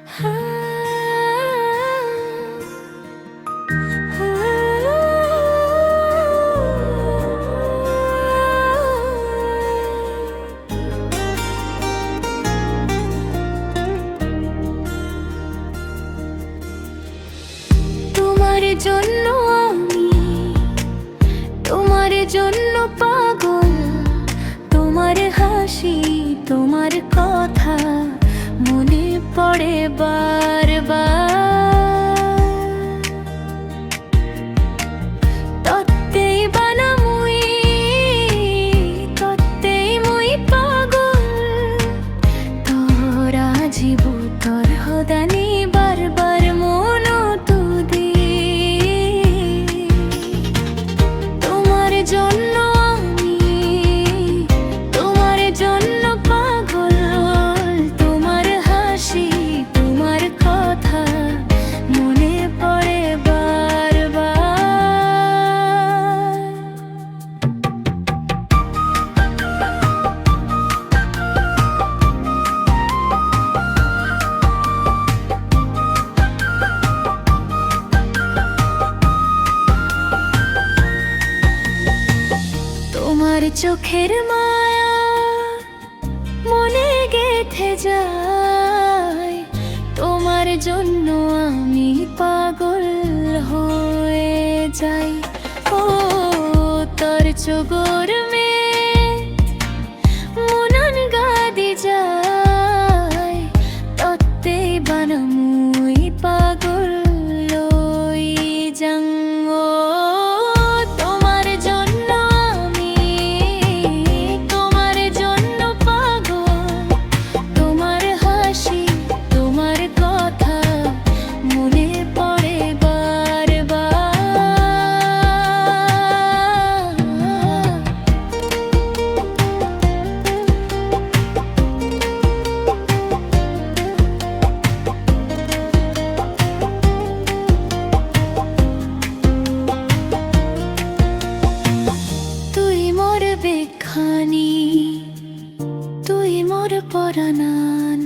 তোমার জন্য আমি, তোমার জন্য পাগল, তোমার হাসি, তোমার কথা মনে পড়ে বারবার। তত্ত্বেই বানা মুই, তত্ত্বেই মুই পাগল, তোরা জীবু তোর হদানি বারবার মন তুদি। তোমার জন্য আমি, তোমার জন্য পাগল, তোমার হাসি, তোমার কথা মনে পড়ে বারবার। তোমার চোখের মায়া মনে গেঁথে যায়, তোমার জন্য আমি পাগল হয়ে যাই। ও তোর চোগর মে মনন গাদি যায়, তত্ত্বেই বানা মুই পাগল লই যাং। বেখানি তুই মোর পরাণান।